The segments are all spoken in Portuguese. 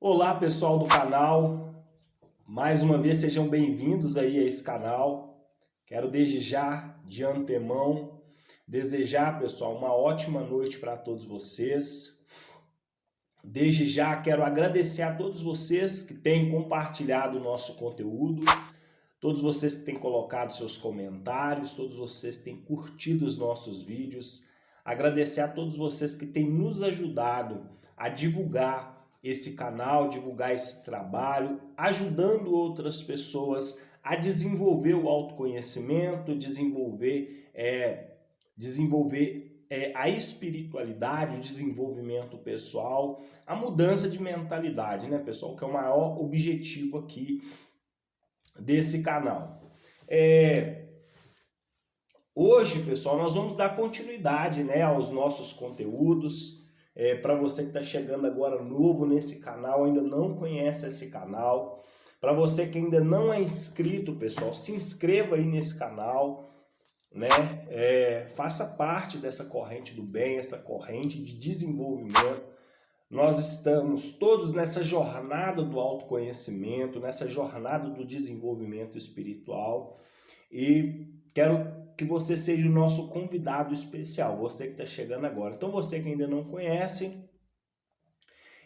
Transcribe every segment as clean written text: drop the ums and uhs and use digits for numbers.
Olá, pessoal do canal, mais uma vez sejam bem-vindos aí a esse canal. Quero desde já, de antemão, desejar, pessoal, uma ótima noite para todos vocês. Desde já quero agradecer a todos vocês que têm compartilhado o nosso conteúdo, todos vocês que têm colocado seus comentários, todos vocês que têm curtido os nossos vídeos. Agradecer a todos vocês que têm nos ajudado a divulgar esse canal, divulgar esse trabalho, ajudando outras pessoas a desenvolver o autoconhecimento, desenvolver a espiritualidade, o desenvolvimento pessoal, a mudança de mentalidade, né, pessoal? Que é o maior objetivo aqui desse canal. Hoje, pessoal, nós vamos dar continuidade, né, aos nossos conteúdos. Para você que está chegando agora novo nesse canal, ainda não conhece esse canal. Para você que ainda não é inscrito, pessoal, se inscreva aí nesse canal, né? Faça parte dessa corrente do bem, essa corrente de desenvolvimento. Nós estamos todos nessa jornada do autoconhecimento, nessa jornada do desenvolvimento espiritual e quero que você seja o nosso convidado especial, você que está chegando agora. Então você que ainda não conhece,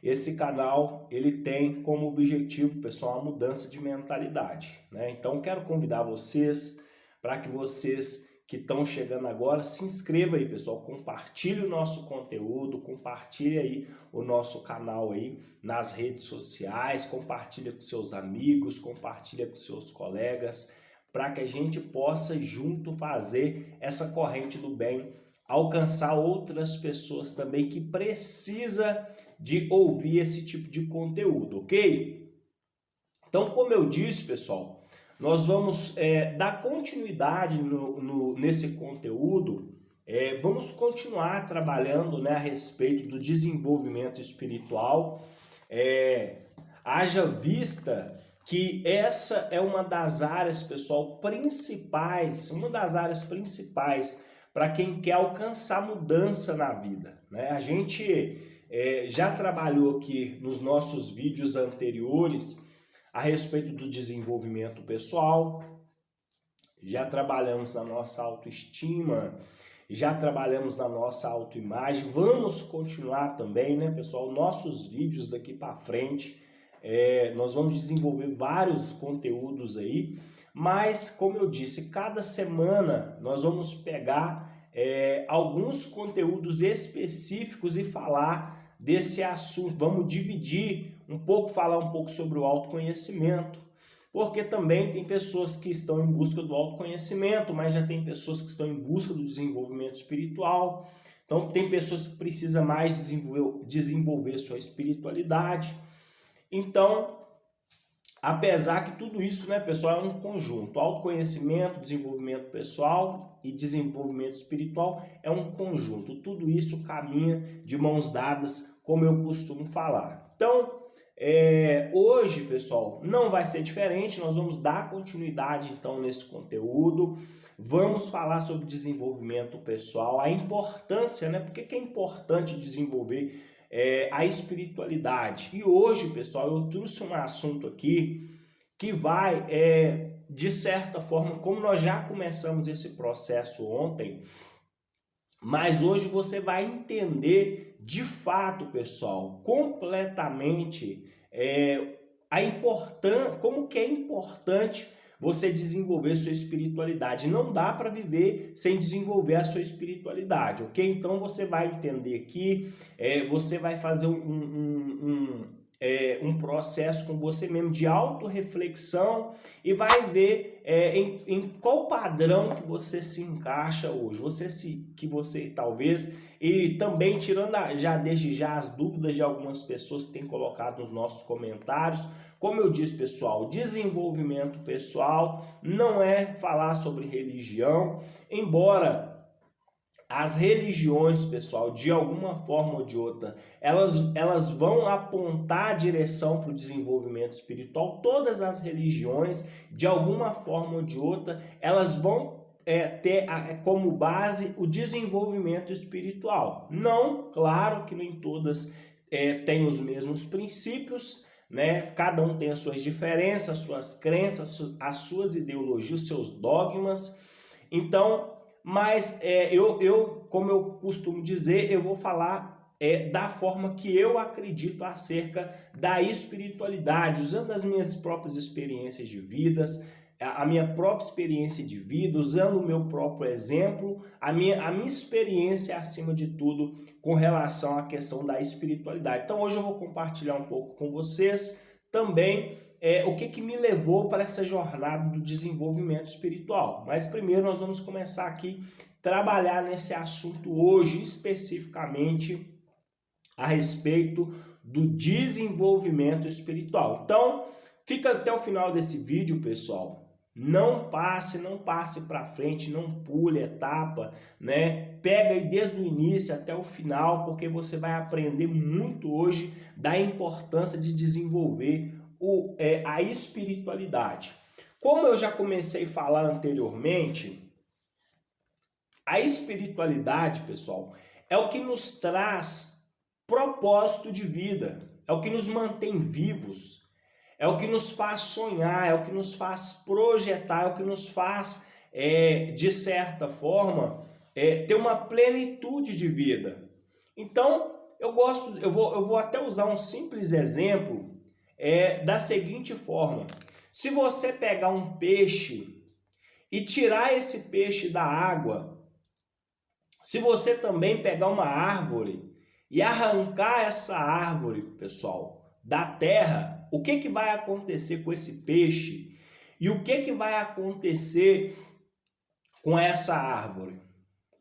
esse canal ele tem como objetivo, pessoal, a mudança de mentalidade, né? Então quero convidar vocês para que vocês que estão chegando agora se inscrevam aí, pessoal, compartilhe o nosso conteúdo, compartilhe aí o nosso canal aí nas redes sociais, compartilhe com seus amigos, compartilhe com seus colegas, para que a gente possa junto fazer essa corrente do bem, alcançar outras pessoas também que precisa de ouvir esse tipo de conteúdo, ok? Então, como eu disse, pessoal, nós vamos dar continuidade nesse conteúdo, vamos continuar trabalhando, né, a respeito do desenvolvimento espiritual, haja vista que essa é uma das áreas, pessoal, principais, para quem quer alcançar mudança na vida, né? A gente já trabalhou aqui nos nossos vídeos anteriores a respeito do desenvolvimento pessoal, já trabalhamos na nossa autoestima, já trabalhamos na nossa autoimagem, vamos continuar também, né, pessoal, nossos vídeos daqui para frente. Nós vamos desenvolver vários conteúdos aí, mas como eu disse, cada semana nós vamos pegar alguns conteúdos específicos e falar desse assunto. Vamos dividir um pouco, falar um pouco sobre o autoconhecimento, porque também tem pessoas que estão em busca do autoconhecimento, mas já tem pessoas que estão em busca do desenvolvimento espiritual. Então tem pessoas que precisam mais desenvolver sua espiritualidade. Então, apesar que tudo isso, né, pessoal, é um conjunto. Autoconhecimento, desenvolvimento pessoal e desenvolvimento espiritual é um conjunto. Tudo isso caminha de mãos dadas, como eu costumo falar. Então, hoje, pessoal, não vai ser diferente. Nós vamos dar continuidade, então, nesse conteúdo. Vamos falar sobre desenvolvimento pessoal, a importância, né? Por que é importante desenvolver a espiritualidade? E hoje, pessoal, eu trouxe um assunto aqui que vai, de certa forma, como nós já começamos esse processo ontem, mas hoje você vai entender de fato, pessoal, completamente como que é importante você desenvolver sua espiritualidade. Não dá para viver sem desenvolver a sua espiritualidade, ok? Então você vai entender aqui, você vai fazer um processo com você mesmo de autorreflexão e vai ver em qual padrão que você se encaixa hoje, que você talvez, e também tirando desde já as dúvidas de algumas pessoas que têm colocado nos nossos comentários. Como eu disse, pessoal, desenvolvimento pessoal não é falar sobre religião, embora as religiões, pessoal, de alguma forma ou de outra, elas vão apontar a direção para o desenvolvimento espiritual. Todas as religiões, de alguma forma ou de outra, elas vão ter como base o desenvolvimento espiritual. Não, claro que nem todas têm os mesmos princípios, né? Cada um tem as suas diferenças, as suas crenças, as suas ideologias, os seus dogmas. Então, mas como eu costumo dizer, eu vou falar da forma que eu acredito acerca da espiritualidade, usando as minhas próprias experiências de vidas, a minha própria experiência de vida, usando o meu próprio exemplo, a minha experiência acima de tudo com relação à questão da espiritualidade. Então hoje eu vou compartilhar um pouco com vocês também o que me levou para essa jornada do desenvolvimento espiritual. Mas primeiro nós vamos começar aqui a trabalhar nesse assunto hoje, especificamente a respeito do desenvolvimento espiritual. Então, fica até o final desse vídeo, pessoal. Não passe para frente, não pule etapa, né? Pega aí desde o início até o final, porque você vai aprender muito hoje da importância de desenvolver a espiritualidade. Como eu já comecei a falar anteriormente, a espiritualidade, pessoal, é o que nos traz propósito de vida, é o que nos mantém vivos, é o que nos faz sonhar, é o que nos faz projetar, é o que nos faz, de certa forma, ter uma plenitude de vida. Então, eu vou até usar um simples exemplo da seguinte forma. Se você pegar um peixe e tirar esse peixe da água, se você também pegar uma árvore e arrancar essa árvore, pessoal, da terra, o que vai acontecer com esse peixe? E o que vai acontecer com essa árvore?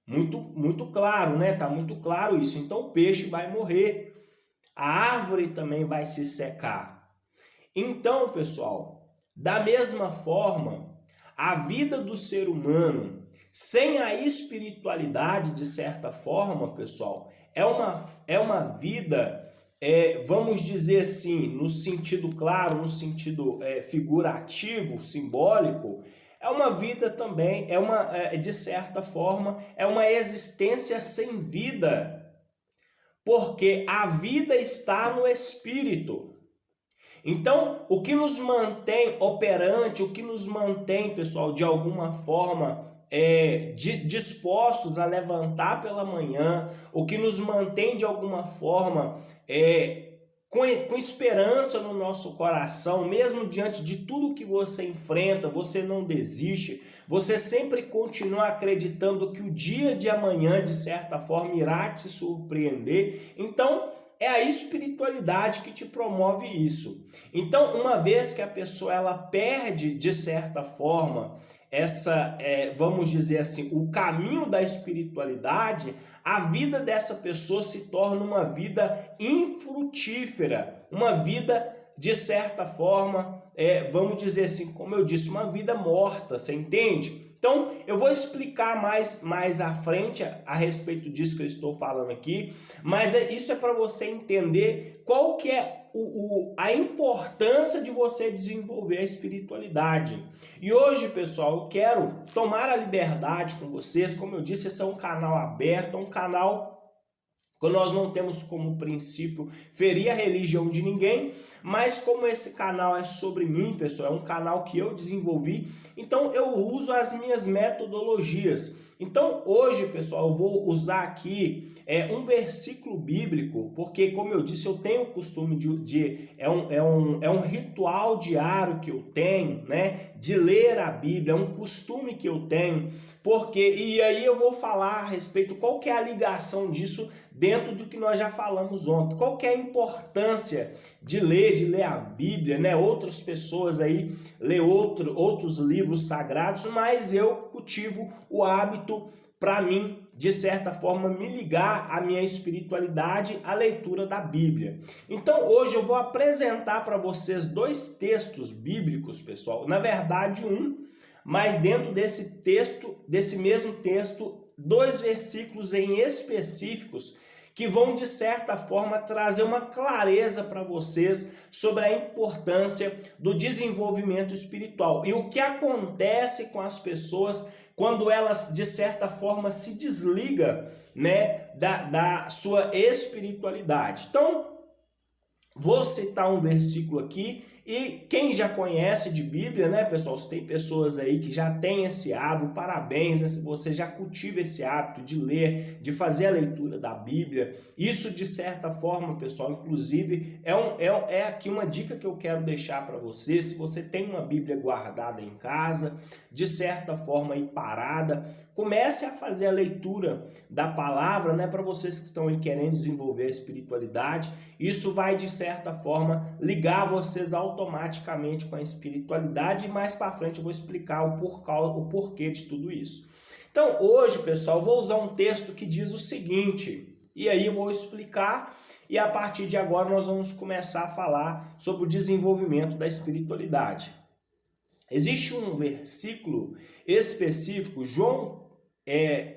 Muito claro, né? Tá muito claro isso. Então o peixe vai morrer. A árvore também vai se secar. Então, pessoal, da mesma forma, a vida do ser humano, sem a espiritualidade, de certa forma, pessoal, é uma vida, vamos dizer assim, no sentido claro, no sentido figurativo, simbólico, é uma vida também, de certa forma, é uma existência sem vida, porque a vida está no espírito. Então, o que nos mantém operante, o que nos mantém, pessoal, de alguma forma dispostos a levantar pela manhã, o que nos mantém de alguma forma com esperança no nosso coração, mesmo diante de tudo que você enfrenta, você não desiste, você sempre continua acreditando que o dia de amanhã, de certa forma, irá te surpreender. Então, é a espiritualidade que te promove isso. Então, uma vez que a pessoa ela perde, de certa forma, vamos dizer assim, o caminho da espiritualidade, a vida dessa pessoa se torna uma vida infrutífera, uma vida, de certa forma, vamos dizer assim, como eu disse, uma vida morta, você entende? Então, eu vou explicar mais à frente a respeito disso que eu estou falando aqui, mas isso é para você entender qual que é a importância de você desenvolver a espiritualidade. E hoje, pessoal, eu quero tomar a liberdade com vocês. Como eu disse, esse é um canal aberto, é um canal que nós não temos como princípio ferir a religião de ninguém, mas como esse canal é sobre mim, pessoal, é um canal que eu desenvolvi, então eu uso as minhas metodologias. Então hoje, pessoal, eu vou usar aqui um versículo bíblico, porque como eu disse, eu tenho o costume é um ritual diário que eu tenho, né, de ler a Bíblia, é um costume que eu tenho, e aí eu vou falar a respeito, qual que é a ligação disso dentro do que nós já falamos ontem, qual que é a importância de ler a Bíblia, né? Outras pessoas aí lê outros livros sagrados, mas eu cultivo o hábito, para mim, de certa forma, me ligar à minha espiritualidade, à leitura da Bíblia. Então, hoje eu vou apresentar para vocês 2 textos bíblicos, pessoal. Na verdade, mas dentro desse mesmo texto, 2 versículos em específicos que vão, de certa forma, trazer uma clareza para vocês sobre a importância do desenvolvimento espiritual e o que acontece com as pessoas quando elas, de certa forma, se desligam, né, da sua espiritualidade. Então, Vou citar um versículo aqui, e quem já conhece de Bíblia, né, pessoal? Se tem pessoas aí que já têm esse hábito, parabéns, né? Se você já cultiva esse hábito de ler, de fazer a leitura da Bíblia, isso de certa forma, pessoal, inclusive é aqui uma dica que eu quero deixar para você. Se você tem uma Bíblia guardada em casa, de certa forma aí parada, comece a fazer a leitura da palavra, né, para vocês que estão aí querendo desenvolver a espiritualidade. Isso vai, de certa forma, ligar vocês automaticamente com a espiritualidade, e mais para frente eu vou explicar o porquê de tudo isso. Então, hoje, pessoal, eu vou usar um texto que diz o seguinte, e aí eu vou explicar, e a partir de agora nós vamos começar a falar sobre o desenvolvimento da espiritualidade. Existe um versículo específico,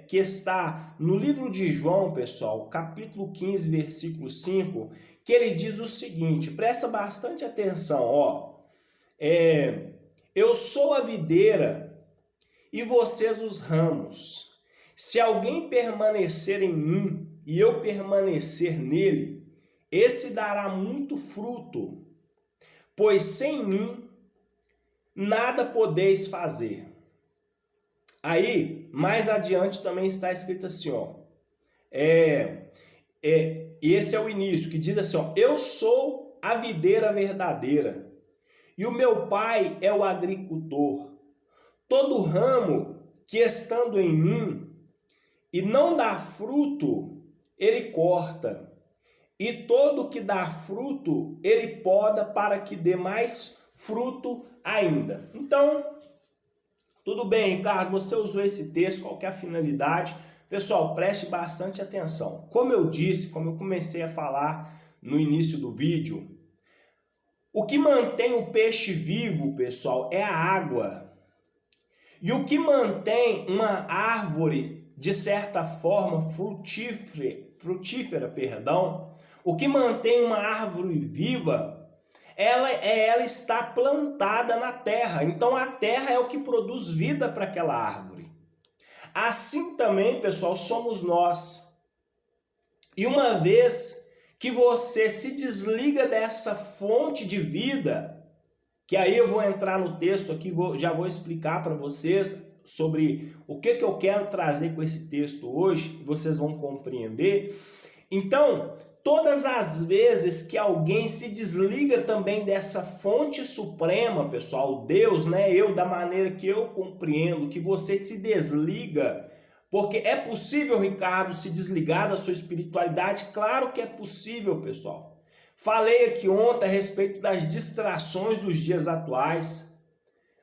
que está no livro de João, pessoal, capítulo 15, versículo 5, que ele diz o seguinte, presta bastante atenção, ó. Eu sou a videira e vocês os ramos. Se alguém permanecer em mim e eu permanecer nele, esse dará muito fruto, pois sem mim nada podeis fazer. Aí, mais adiante também está escrito assim, ó, esse é o início, que diz assim, ó, eu sou a videira verdadeira e o meu pai é o agricultor. Todo ramo que estando em mim e não dá fruto, ele corta, e todo que dá fruto, ele poda para que dê mais fruto ainda. Então, tudo bem, Ricardo, você usou esse texto, qual que é a finalidade? Pessoal, preste bastante atenção. Como eu disse, como eu comecei a falar no início do vídeo, o que mantém o peixe vivo, pessoal, é a água. E o que mantém uma árvore, de certa forma, frutífera, o que mantém uma árvore viva, ela está plantada na terra. Então a terra é o que produz vida para aquela árvore. Assim também, pessoal, somos nós. E uma vez que você se desliga dessa fonte de vida, que aí eu vou entrar no texto aqui, já vou explicar para vocês sobre o que eu quero trazer com esse texto hoje, vocês vão compreender. Então, todas as vezes que alguém se desliga também dessa fonte suprema, pessoal, Deus, né? Eu, da maneira que eu compreendo, que você se desliga, porque é possível, Ricardo, se desligar da sua espiritualidade? Claro que é possível, pessoal. Falei aqui ontem a respeito das distrações dos dias atuais.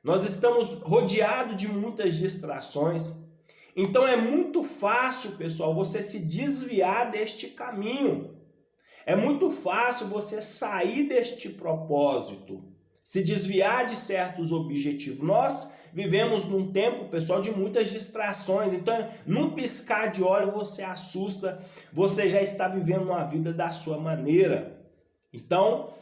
Nós estamos rodeados de muitas distrações. Então é muito fácil, pessoal, você se desviar deste caminho. É muito fácil você sair deste propósito, se desviar de certos objetivos. Nós vivemos num tempo, pessoal, de muitas distrações. Então, num piscar de olho você assusta, você já está vivendo uma vida da sua maneira. Então,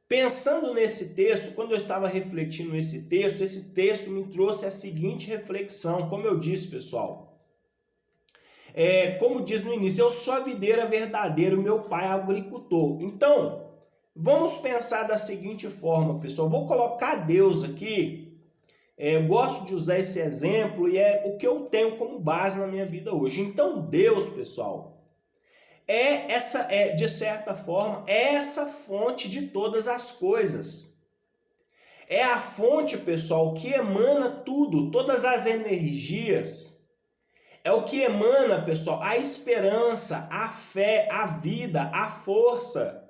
pensando nesse texto, quando eu estava refletindo nesse texto, esse texto me trouxe a seguinte reflexão, como eu disse, pessoal. Como diz no início, eu sou a videira verdadeira, o meu pai é agricultor. Então, vamos pensar da seguinte forma, pessoal. Vou colocar Deus aqui. Eu gosto de usar esse exemplo e é o que eu tenho como base na minha vida hoje. Então, Deus, pessoal, de certa forma, é essa fonte de todas as coisas. É a fonte, pessoal, que emana tudo, todas as energias. É o que emana, pessoal, a esperança, a fé, a vida, a força.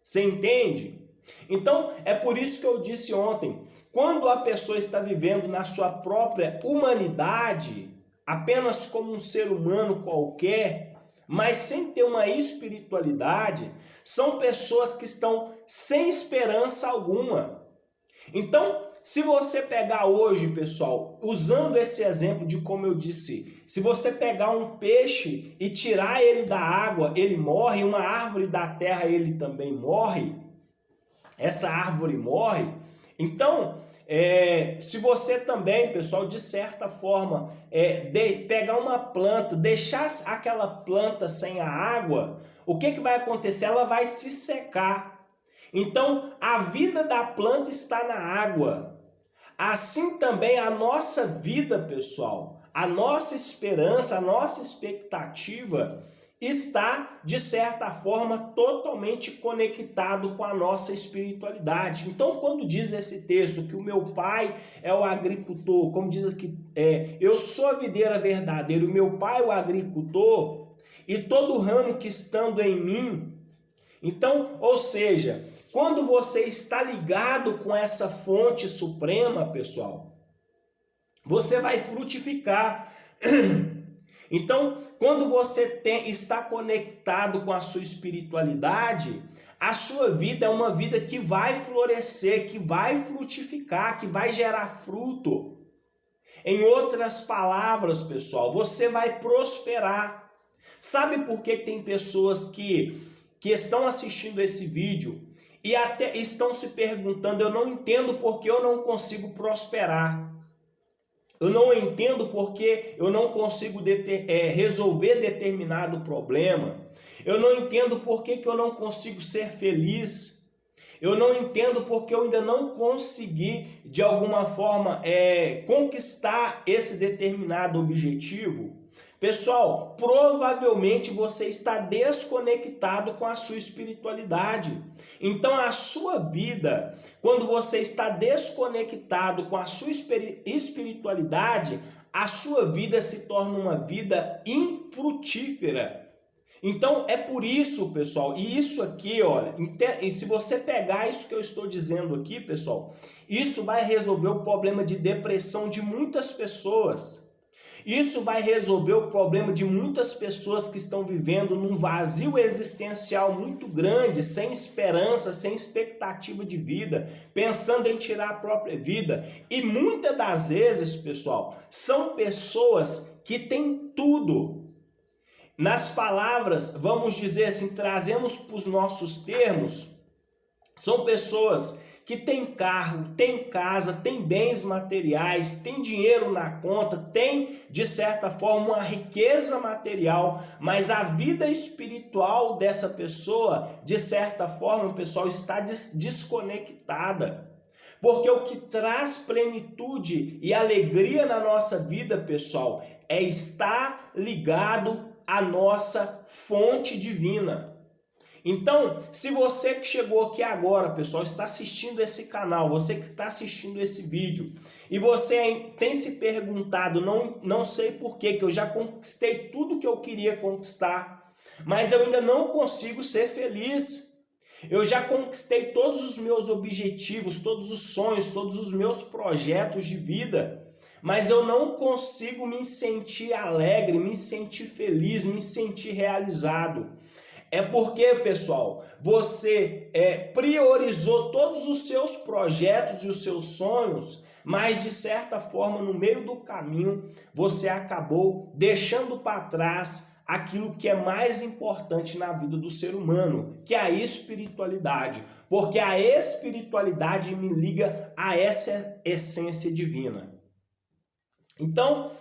Você entende? Então, é por isso que eu disse ontem, quando a pessoa está vivendo na sua própria humanidade, apenas como um ser humano qualquer, mas sem ter uma espiritualidade, são pessoas que estão sem esperança alguma. Então, se você pegar hoje, pessoal, usando esse exemplo de como eu disse, se você pegar um peixe e tirar ele da água, ele morre, uma árvore da terra, ele também morre, essa árvore morre. Então, se você também, pessoal, de certa forma, pegar uma planta, deixar aquela planta sem a água, o que vai acontecer? Ela vai se secar. Então, a vida da planta está na água. Assim também a nossa vida, pessoal, a nossa esperança, a nossa expectativa está, de certa forma, totalmente conectado com a nossa espiritualidade. Então, quando diz esse texto que o meu pai é o agricultor, como diz aqui, eu sou a videira verdadeira, o meu pai é o agricultor, e todo ramo que estando em mim. Então, ou seja, quando você está ligado com essa fonte suprema, pessoal, você vai frutificar. Então, quando você está conectado com a sua espiritualidade, a sua vida é uma vida que vai florescer, que vai frutificar, que vai gerar fruto. Em outras palavras, pessoal, você vai prosperar. Sabe por que tem pessoas que estão assistindo esse vídeo e até estão se perguntando, eu não entendo porque eu não consigo prosperar. Eu não entendo porque eu não consigo resolver determinado problema. Eu não entendo porque que eu não consigo ser feliz. Eu não entendo porque eu ainda não consegui, de alguma forma, conquistar esse determinado objetivo. Pessoal, provavelmente você está desconectado com a sua espiritualidade. Então a sua vida, quando você está desconectado com a sua espiritualidade, a sua vida se torna uma vida infrutífera. Então é por isso, pessoal, e isso aqui, olha, e se você pegar isso que eu estou dizendo aqui, pessoal, isso vai resolver o problema de depressão de muitas pessoas. Isso vai resolver o problema de muitas pessoas que estão vivendo num vazio existencial muito grande, sem esperança, sem expectativa de vida, pensando em tirar a própria vida. E muitas das vezes, pessoal, são pessoas que têm tudo. Nas palavras, vamos dizer assim, trazemos para os nossos termos, são pessoas que tem carro, tem casa, tem bens materiais, tem dinheiro na conta, tem, de certa forma, uma riqueza material, mas a vida espiritual dessa pessoa, de certa forma, pessoal, está desconectada. Porque o que traz plenitude e alegria na nossa vida, pessoal, é estar ligado à nossa fonte divina. Então, se você que chegou aqui agora, pessoal, está assistindo esse canal, você que está assistindo esse vídeo, e você tem se perguntado, não sei por que eu já conquistei tudo que eu queria conquistar, mas eu ainda não consigo ser feliz. Eu já conquistei todos os meus objetivos, todos os sonhos, todos os meus projetos de vida, mas eu não consigo me sentir alegre, me sentir feliz, me sentir realizado. É porque, pessoal, você priorizou todos os seus projetos e os seus sonhos, mas de certa forma, no meio do caminho, você acabou deixando para trás aquilo que é mais importante na vida do ser humano, que é a espiritualidade. Porque a espiritualidade me liga a essa essência divina. Então,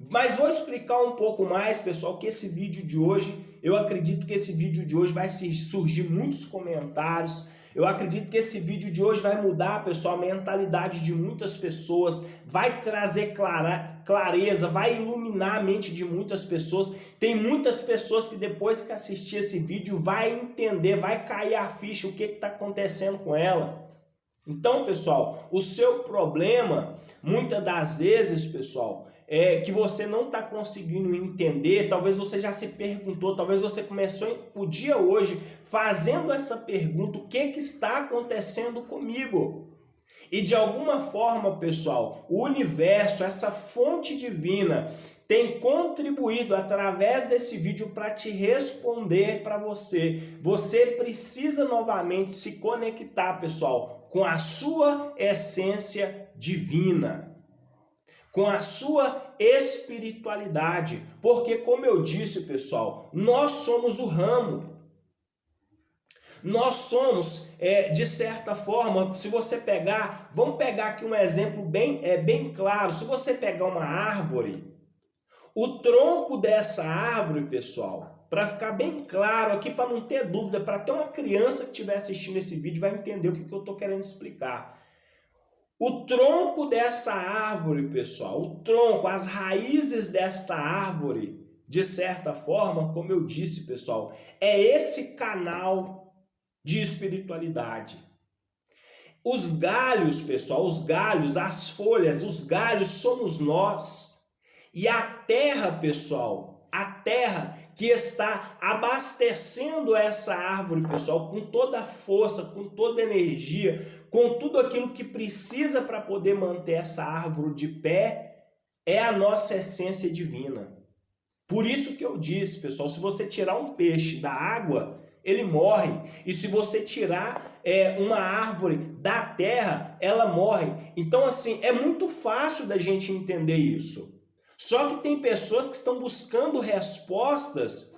mas vou explicar um pouco mais, pessoal, que esse vídeo de hoje, eu acredito que esse vídeo de hoje vai surgir muitos comentários. Eu acredito que esse vídeo de hoje vai mudar, pessoal, a mentalidade de muitas pessoas, vai trazer clareza, vai iluminar a mente de muitas pessoas. Tem muitas pessoas que depois que assistir esse vídeo vai entender, vai cair a ficha, o que está acontecendo com ela. Então, pessoal, o seu problema, muitas das vezes, pessoal, que você não está conseguindo entender, talvez você já se perguntou, talvez você começou o dia hoje fazendo essa pergunta, o que está acontecendo comigo? E de alguma forma, pessoal, o universo, essa fonte divina, tem contribuído através desse vídeo para te responder para você. Você precisa novamente se conectar, pessoal, com a sua essência divina, com a sua espiritualidade, porque como eu disse, pessoal, nós somos o ramo. Nós somos, de certa forma, se você pegar, vamos pegar aqui um exemplo bem claro, se você pegar uma árvore, o tronco dessa árvore, pessoal, para ficar bem claro aqui, para não ter dúvida, para ter uma criança que estiver assistindo esse vídeo vai entender o que eu estou querendo explicar. O tronco dessa árvore, pessoal, o tronco, as raízes desta árvore, de certa forma, como eu disse, pessoal, é esse canal de espiritualidade. Os galhos, pessoal, os galhos, as folhas, os galhos somos nós. E a terra, pessoal, a terra que está abastecendo essa árvore, pessoal, com toda a força, com toda a energia, com tudo aquilo que precisa para poder manter essa árvore de pé, é a nossa essência divina. Por isso que eu disse, pessoal, se você tirar um peixe da água, ele morre. E se você tirar uma árvore da terra, ela morre. Então, assim, é muito fácil da gente entender isso. Só que tem pessoas que estão buscando respostas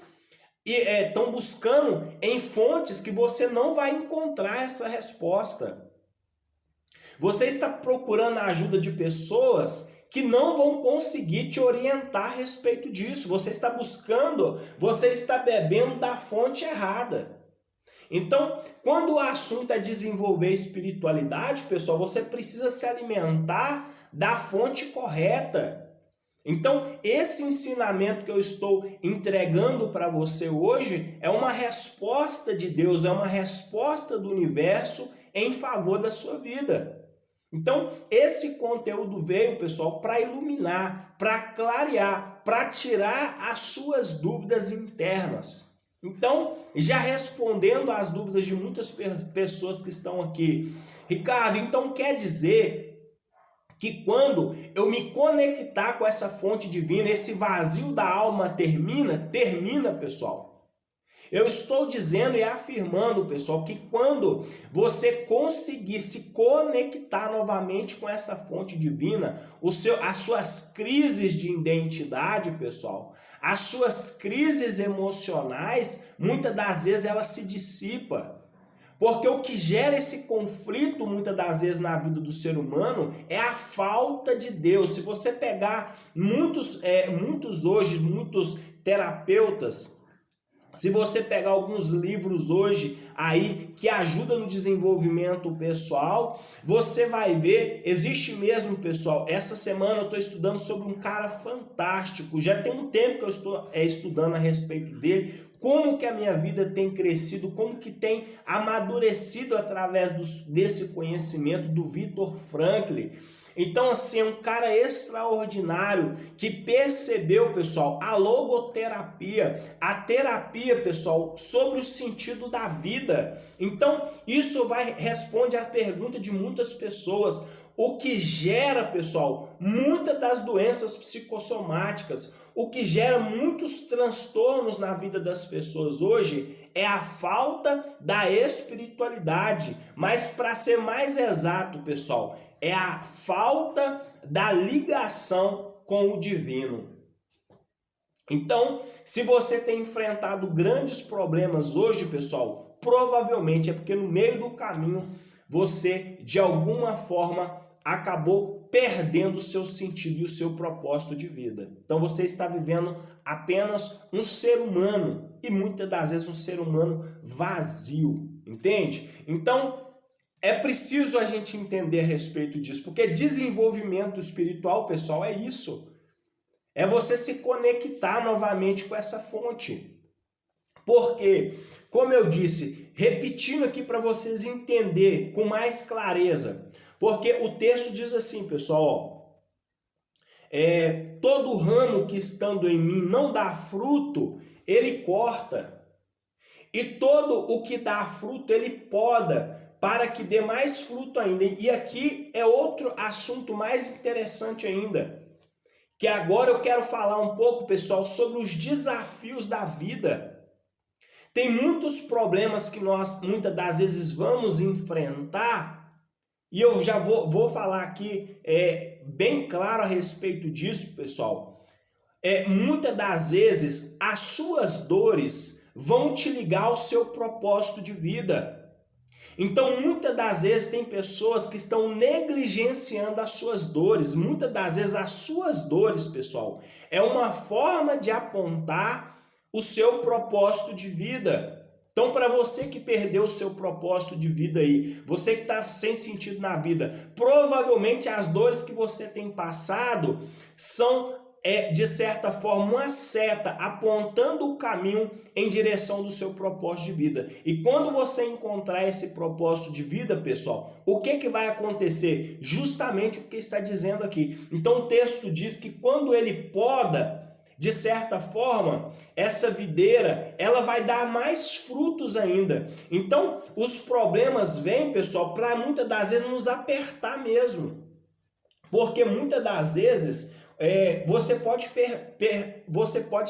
e estão buscando em fontes que você não vai encontrar essa resposta. Você está procurando a ajuda de pessoas que não vão conseguir te orientar a respeito disso. Você está buscando, você está bebendo da fonte errada. Então, quando o assunto é desenvolver espiritualidade, pessoal, você precisa se alimentar da fonte correta. Então, esse ensinamento que eu estou entregando para você hoje é uma resposta de Deus, é uma resposta do universo em favor da sua vida. Então, esse conteúdo veio, pessoal, para iluminar, para clarear, para tirar as suas dúvidas internas. Então, já respondendo às dúvidas de muitas pessoas que estão aqui, Ricardo, então quer dizer que quando eu me conectar com essa fonte divina, esse vazio da alma termina? Termina, pessoal. Eu estou dizendo e afirmando, pessoal, que quando você conseguir se conectar novamente com essa fonte divina, as suas crises de identidade, pessoal, as suas crises emocionais, muitas das vezes elas se dissipam. Porque o que gera esse conflito, muitas das vezes, na vida do ser humano é a falta de Deus. Se você pegar muitos terapeutas, se você pegar alguns livros hoje aí que ajudam no desenvolvimento pessoal, você vai ver, existe mesmo, pessoal, essa semana eu estou estudando sobre um cara fantástico, já tem um tempo que eu estou estudando a respeito dele, como que a minha vida tem crescido, como que tem amadurecido através desse conhecimento do Viktor Frankl. Então, assim, é um cara extraordinário que percebeu, pessoal, a logoterapia, a terapia, pessoal, sobre o sentido da vida. Então, isso responde à pergunta de muitas pessoas. O que gera, pessoal, muitas das doenças psicossomáticas, o que gera muitos transtornos na vida das pessoas hoje é a falta da espiritualidade. Mas, para ser mais exato, pessoal, é a falta da ligação com o divino. Então, se você tem enfrentado grandes problemas hoje, pessoal, provavelmente é porque no meio do caminho você, de alguma forma, acabou perdendo o seu sentido e o seu propósito de vida. Então você está vivendo apenas um ser humano e muitas das vezes um ser humano vazio, entende? Então, é preciso a gente entender a respeito disso, porque desenvolvimento espiritual, pessoal, é isso. É você se conectar novamente com essa fonte. Porque, como eu disse, repetindo aqui para vocês entenderem com mais clareza, porque o texto diz assim, pessoal, todo ramo que estando em mim não dá fruto, ele corta, e todo o que dá fruto, ele poda, para que dê mais fruto ainda. E aqui é outro assunto mais interessante ainda, que agora eu quero falar um pouco, pessoal, sobre os desafios da vida. Tem muitos problemas que nós, muitas das vezes, vamos enfrentar, e eu já vou falar aqui bem claro a respeito disso, pessoal. Muitas das vezes, as suas dores vão te ligar ao seu propósito de vida. Então, muitas das vezes tem pessoas que estão negligenciando as suas dores. Muitas das vezes as suas dores, pessoal, é uma forma de apontar o seu propósito de vida. Então, para você que perdeu o seu propósito de vida aí, você que está sem sentido na vida, provavelmente as dores que você tem passado são, de certa forma, uma seta apontando o caminho em direção do seu propósito de vida. E quando você encontrar esse propósito de vida, pessoal, o que vai acontecer? Justamente o que está dizendo aqui. Então, o texto diz que quando ele poda, de certa forma, essa videira, ela vai dar mais frutos ainda. Então, os problemas vêm, pessoal, para muitas das vezes nos apertar mesmo. Porque muitas das vezes você pode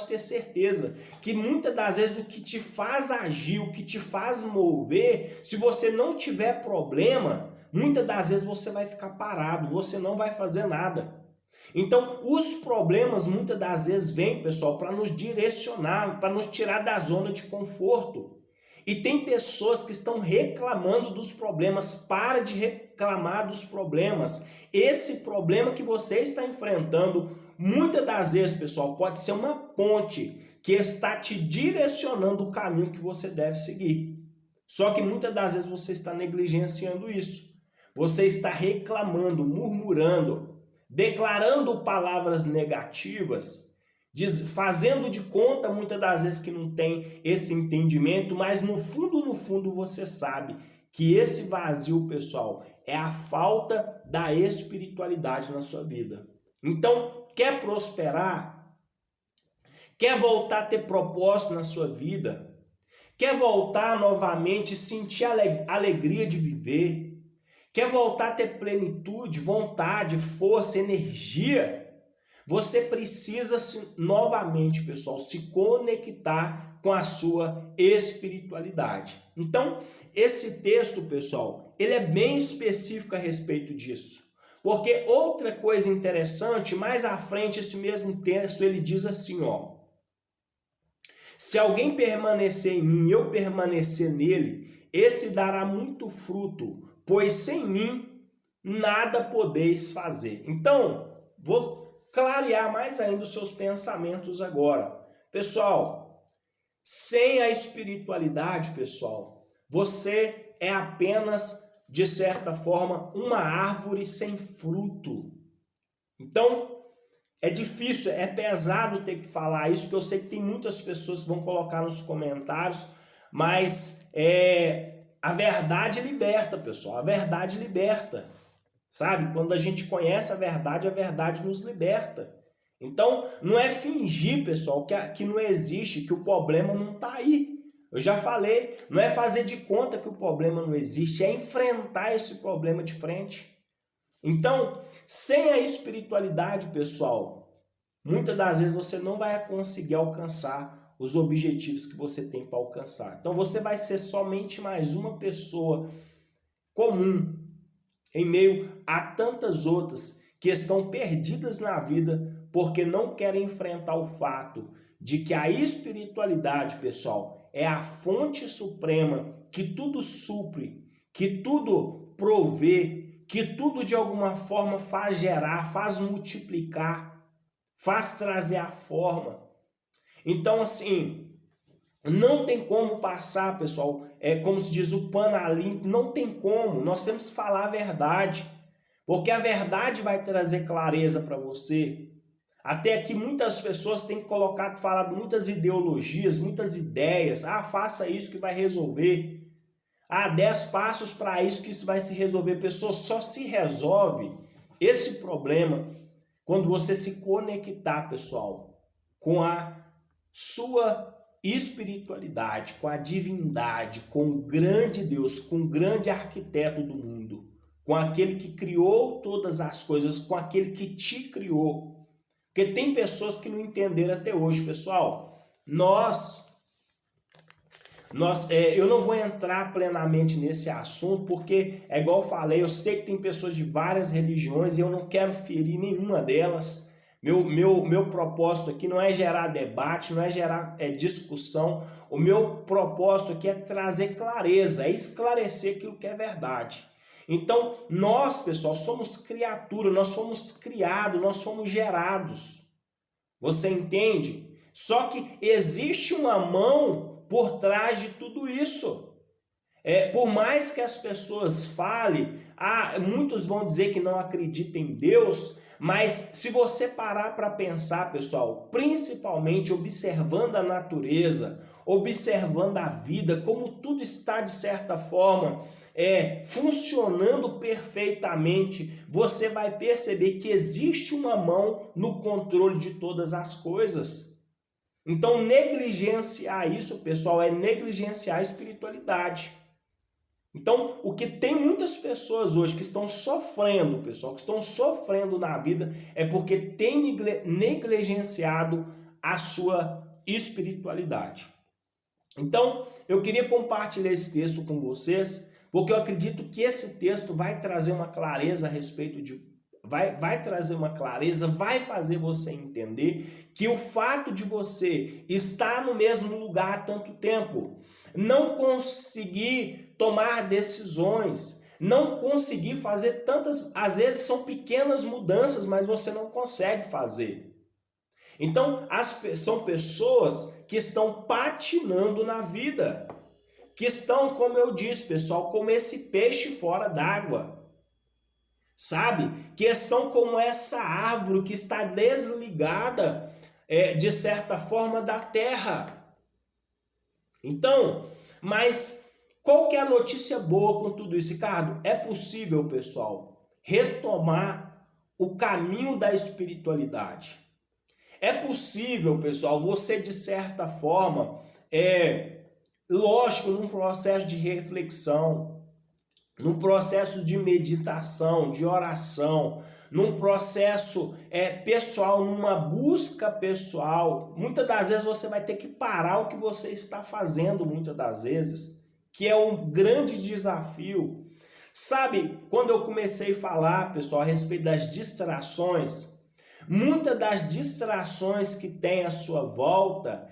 ter certeza que muitas das vezes o que te faz agir, o que te faz mover, se você não tiver problema, muitas das vezes você vai ficar parado, você não vai fazer nada. Então, os problemas muitas das vezes vêm, pessoal, para nos direcionar, para nos tirar da zona de conforto. E tem pessoas que estão reclamando dos problemas. Para de reclamar dos problemas. Esse problema que você está enfrentando, muitas das vezes, pessoal, pode ser uma ponte que está te direcionando o caminho que você deve seguir. Só que muitas das vezes você está negligenciando isso. Você está reclamando, murmurando, declarando palavras negativas, fazendo de conta muitas das vezes que não tem esse entendimento, mas no fundo você sabe que esse vazio, pessoal, é a falta da espiritualidade na sua vida. Então, quer prosperar? Quer voltar a ter propósito na sua vida? Quer voltar novamente a sentir a alegria de viver? Quer voltar a ter plenitude, vontade, força, energia? Você precisa novamente, pessoal, se conectar com a sua espiritualidade. Então, esse texto, pessoal, ele é bem específico a respeito disso. Porque outra coisa interessante, mais à frente, esse mesmo texto, ele diz assim, ó: se alguém permanecer em mim e eu permanecer nele, esse dará muito fruto, pois sem mim nada podeis fazer. Então, vou clarear mais ainda os seus pensamentos agora. Pessoal, sem a espiritualidade, pessoal, você é apenas, de certa forma, uma árvore sem fruto. Então, é difícil, é pesado ter que falar isso, porque eu sei que tem muitas pessoas que vão colocar nos comentários, mas a verdade liberta, pessoal. A verdade liberta. Sabe? Quando a gente conhece a verdade nos liberta. Então, não é fingir, pessoal, que não existe, que o problema não está aí. Eu já falei, não é fazer de conta que o problema não existe, é enfrentar esse problema de frente. Então, sem a espiritualidade, pessoal, muitas das vezes você não vai conseguir alcançar os objetivos que você tem para alcançar. Então você vai ser somente mais uma pessoa comum em meio a tantas outras que estão perdidas na vida porque não querem enfrentar o fato de que a espiritualidade, pessoal, é a fonte suprema que tudo supre, que tudo provê, que tudo de alguma forma faz gerar, faz multiplicar, faz trazer a forma. Então, assim, não tem como passar, pessoal, como se diz, o pano a limpo, não tem como, nós temos que falar a verdade, porque a verdade vai trazer clareza para você. Até aqui muitas pessoas têm colocado, falado muitas ideologias, muitas ideias, faça isso que vai resolver, 10 passos para isso que isso vai se resolver. Pessoal, só se resolve esse problema quando você se conectar, pessoal, com a sua espiritualidade, com a divindade, com o grande Deus, com o grande arquiteto do mundo, com aquele que criou todas as coisas, com aquele que te criou. Porque tem pessoas que não entenderam até hoje, pessoal. Eu não vou entrar plenamente nesse assunto, porque é igual eu falei, eu sei que tem pessoas de várias religiões e eu não quero ferir nenhuma delas. Meu propósito aqui não é gerar debate, não é gerar discussão. O meu propósito aqui é trazer clareza, é esclarecer aquilo que é verdade. Então, nós, pessoal, somos criaturas, nós somos criados, nós somos gerados. Você entende? Só que existe uma mão por trás de tudo isso. Por mais que as pessoas falem, muitos vão dizer que não acreditam em Deus, mas se você parar para pensar, pessoal, principalmente observando a natureza, observando a vida, como tudo está de certa forma funcionando perfeitamente, você vai perceber que existe uma mão no controle de todas as coisas. Então, negligenciar isso, pessoal, é negligenciar a espiritualidade. Então, o que tem muitas pessoas hoje que estão sofrendo, pessoal, que estão sofrendo na vida, é porque tem negligenciado a sua espiritualidade. Então, eu queria compartilhar esse texto com vocês, porque eu acredito que esse texto vai trazer uma clareza a respeito de... Vai trazer uma clareza, vai fazer você entender que o fato de você estar no mesmo lugar há tanto tempo, não conseguir tomar decisões, não conseguir fazer tantas, às vezes são pequenas mudanças, mas você não consegue fazer. Então, são pessoas que estão patinando na vida, que estão, como eu disse, pessoal, como esse peixe fora d'água. Sabe? Que estão como essa árvore que está desligada, de certa forma, da terra. Então, mas qual que é a notícia boa com tudo isso, Ricardo? É possível, pessoal, retomar o caminho da espiritualidade. É possível, pessoal, você de certa forma, lógico, num processo de reflexão, num processo de meditação, de oração, num processo pessoal, numa busca pessoal. Muitas das vezes você vai ter que parar o que você está fazendo, muitas das vezes, que é um grande desafio. Sabe, quando eu comecei a falar, pessoal, a respeito das distrações, muitas das distrações que tem à sua volta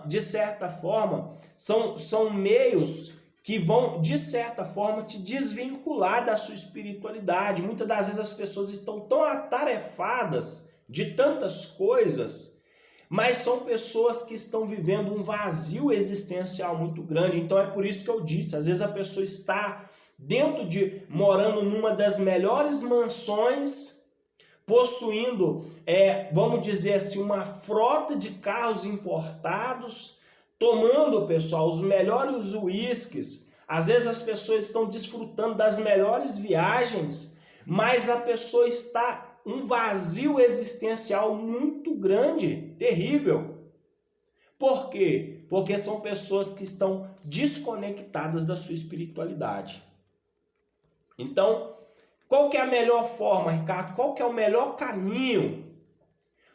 de certa forma, são meios que vão, de certa forma, te desvincular da sua espiritualidade. Muitas das vezes as pessoas estão tão atarefadas de tantas coisas, mas são pessoas que estão vivendo um vazio existencial muito grande. Então é por isso que eu disse, às vezes a pessoa está morando numa das melhores mansões, possuindo, vamos dizer assim, uma frota de carros importados, tomando, pessoal, os melhores uísques. Às vezes as pessoas estão desfrutando das melhores viagens, mas a pessoa está um vazio existencial muito grande, terrível. Por quê? Porque são pessoas que estão desconectadas da sua espiritualidade. Então, qual que é a melhor forma, Ricardo? Qual que é o melhor caminho?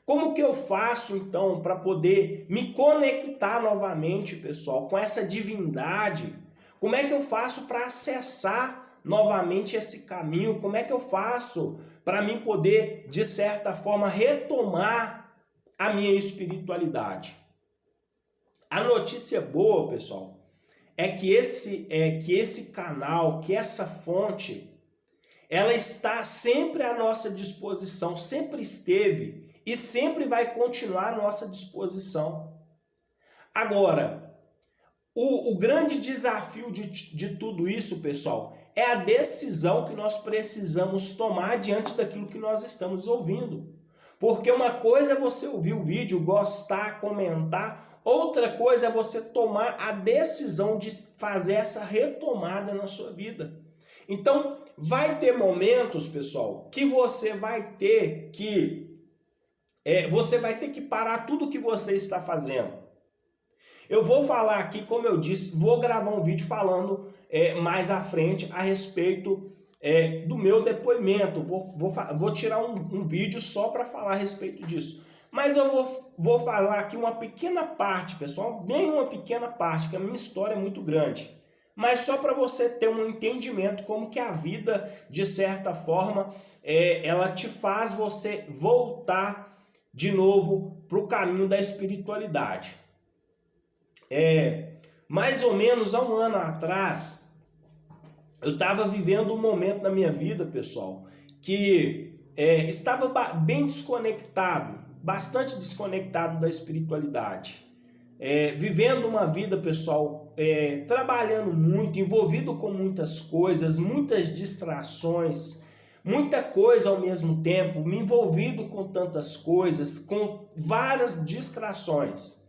Como que eu faço, então, para poder me conectar novamente, pessoal, com essa divindade? Como é que eu faço para acessar novamente esse caminho? Como é que eu faço para mim poder, de certa forma, retomar a minha espiritualidade? A notícia boa, pessoal, é que esse canal, que essa fonte, ela está sempre à nossa disposição, sempre esteve e sempre vai continuar à nossa disposição. Agora, o grande desafio de tudo isso, pessoal, é a decisão que nós precisamos tomar diante daquilo que nós estamos ouvindo. Porque uma coisa é você ouvir o vídeo, gostar, comentar, outra coisa é você tomar a decisão de fazer essa retomada na sua vida. Então, vai ter momentos, pessoal, que você vai ter que parar tudo o que você está fazendo. Eu vou falar aqui, como eu disse, vou gravar um vídeo falando mais à frente a respeito do meu depoimento. Vou tirar um vídeo só para falar a respeito disso. Mas eu vou falar aqui uma pequena parte, pessoal, bem uma pequena parte, que a minha história é muito grande. Mas só para você ter um entendimento como que a vida, de certa forma, ela te faz você voltar de novo para o caminho da espiritualidade. Mais ou menos há um ano atrás, eu estava vivendo um momento na minha vida, pessoal, que estava bem desconectado bastante desconectado da espiritualidade. Vivendo uma vida, pessoal, trabalhando muito, envolvido com muitas coisas, muitas distrações, muita coisa ao mesmo tempo, me envolvido com tantas coisas, com várias distrações.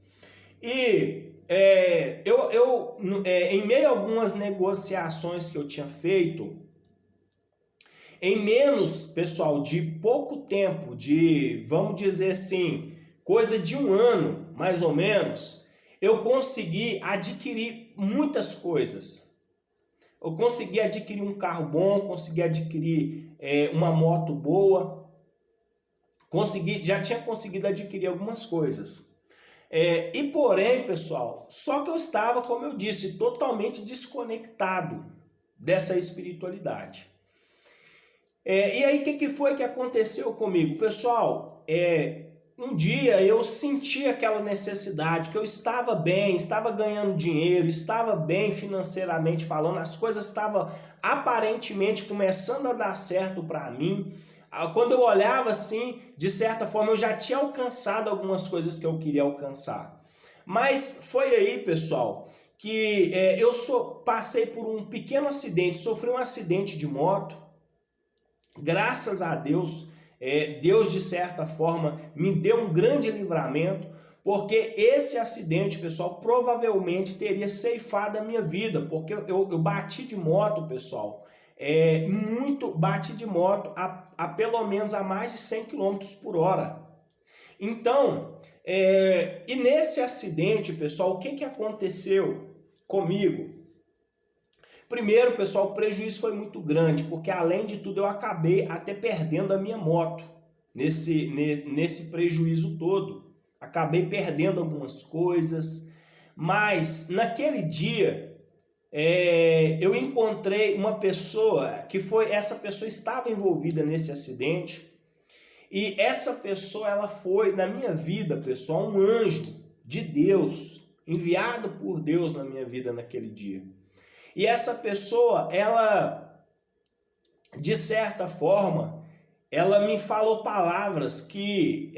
E em meio a algumas negociações que eu tinha feito, em menos, pessoal, de pouco tempo, vamos dizer assim, coisa de 1 ano, mais ou menos, eu consegui adquirir muitas coisas. Eu consegui adquirir um carro bom, consegui adquirir uma moto boa, já tinha conseguido adquirir algumas coisas. E porém, pessoal, só que eu estava, como eu disse, totalmente desconectado dessa espiritualidade. E aí, o que foi que aconteceu comigo? Pessoal, um dia eu senti aquela necessidade, que eu estava bem, estava ganhando dinheiro, estava bem financeiramente falando, as coisas estavam aparentemente começando a dar certo para mim. Quando eu olhava assim, de certa forma eu já tinha alcançado algumas coisas que eu queria alcançar. Mas foi aí, pessoal, que eu passei por um pequeno acidente, sofri um acidente de moto. Graças a Deus, Deus de certa forma me deu um grande livramento, porque esse acidente, pessoal, provavelmente teria ceifado a minha vida, porque eu bati de moto, pessoal, bati de moto a pelo menos a mais de 100 km por hora. Então, e nesse acidente, pessoal, o que aconteceu comigo? Primeiro, pessoal, o prejuízo foi muito grande, porque além de tudo eu acabei até perdendo a minha moto nesse prejuízo todo. Acabei perdendo algumas coisas, mas naquele dia eu encontrei uma pessoa essa pessoa estava envolvida nesse acidente, e essa pessoa ela foi na minha vida, pessoal, um anjo de Deus, enviado por Deus na minha vida naquele dia. E essa pessoa, ela, de certa forma, ela me falou palavras que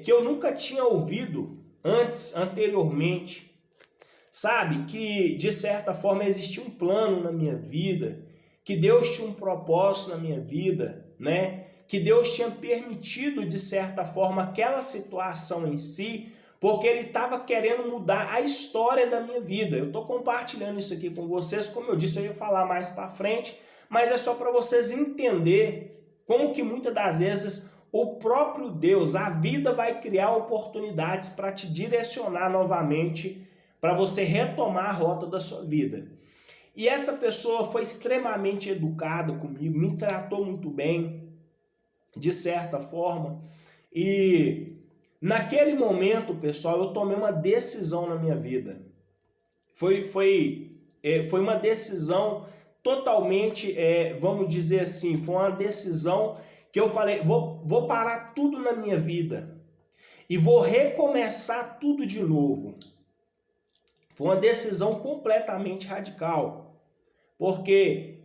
eu nunca tinha ouvido anteriormente. Sabe, que de certa forma existia um plano na minha vida, que Deus tinha um propósito na minha vida, né? Que Deus tinha permitido, de certa forma, aquela situação em si, porque Ele estava querendo mudar a história da minha vida. Eu estou compartilhando isso aqui com vocês, como eu disse, eu ia falar mais para frente, mas é só para vocês entenderem como que muitas das vezes o próprio Deus, a vida vai criar oportunidades para te direcionar novamente, para você retomar a rota da sua vida. E essa pessoa foi extremamente educada comigo, me tratou muito bem, de certa forma, e naquele momento, pessoal, eu tomei uma decisão na minha vida. Foi uma decisão totalmente, vamos dizer assim, foi uma decisão que eu falei, vou parar tudo na minha vida e vou recomeçar tudo de novo. Foi uma decisão completamente radical, porque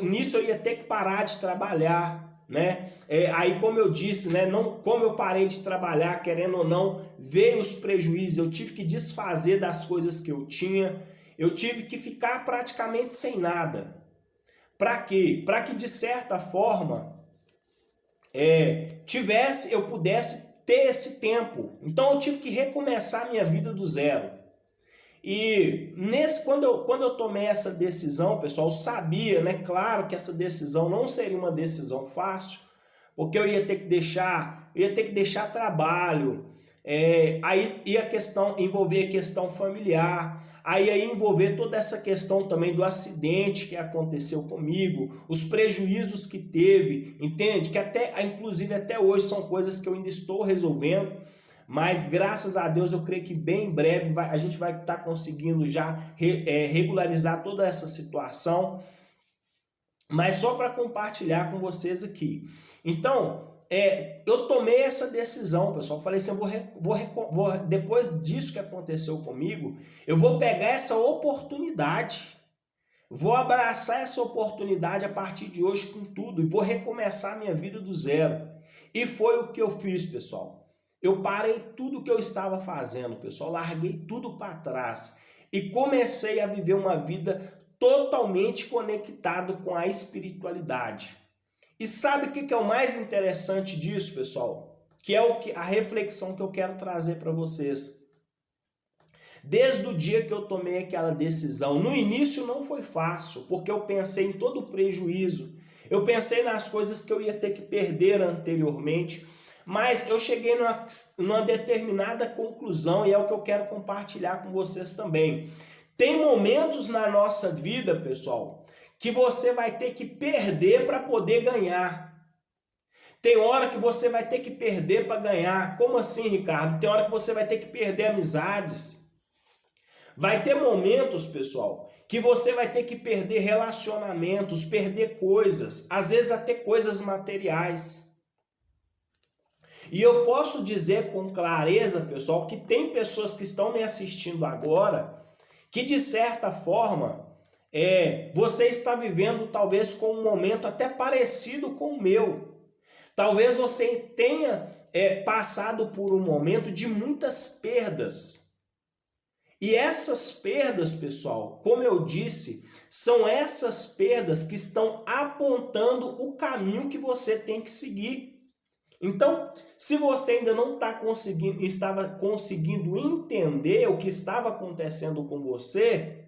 nisso eu ia ter que parar de trabalhar, né? Aí, como eu disse, né, como eu parei de trabalhar, querendo ou não, veio os prejuízos, eu tive que desfazer das coisas que eu tinha, eu tive que ficar praticamente sem nada. Para quê? Para que, de certa forma, eu pudesse ter esse tempo. Então, eu tive que recomeçar a minha vida do zero. E quando eu tomei essa decisão, pessoal, eu sabia, né, claro que essa decisão não seria uma decisão fácil, porque eu ia ter que deixar trabalho, aí ia envolver a questão familiar, aí ia envolver toda essa questão também do acidente que aconteceu comigo, os prejuízos que teve, entende? Que inclusive até hoje são coisas que eu ainda estou resolvendo. Mas graças a Deus eu creio que bem em breve a gente vai estar conseguindo já regularizar toda essa situação. Mas só para compartilhar com vocês aqui. Então, eu tomei essa decisão, pessoal. Falei assim, depois disso que aconteceu comigo, eu vou pegar essa oportunidade. Vou abraçar essa oportunidade a partir de hoje com tudo. E vou recomeçar a minha vida do zero. E foi o que eu fiz, pessoal. eu parei tudo que eu estava fazendo, pessoal, larguei tudo para trás e comecei a viver uma vida totalmente conectado com a espiritualidade. E sabe o que é o mais interessante disso, pessoal? Que é a reflexão que eu quero trazer para vocês. Desde o dia que eu tomei aquela decisão, no início não foi fácil, porque eu pensei em todo o prejuízo, eu pensei nas coisas que eu ia ter que perder anteriormente, mas eu cheguei numa determinada conclusão e é o que eu quero compartilhar com vocês também. Tem momentos na nossa vida, pessoal, que você vai ter que perder para poder ganhar. Tem hora que você vai ter que perder para ganhar. Como assim, Ricardo? Tem hora que você vai ter que perder amizades. Vai ter momentos, pessoal, que você vai ter que perder relacionamentos, perder coisas, às vezes até coisas materiais. E eu posso dizer com clareza, pessoal, que tem pessoas que estão me assistindo agora que, de certa forma, você está vivendo talvez com um momento até parecido com o meu. Talvez você tenha passado por um momento de muitas perdas. E essas perdas, pessoal, como eu disse, são essas perdas que estão apontando o caminho que você tem que seguir. Então, se você ainda não estava conseguindo entender o que estava acontecendo com você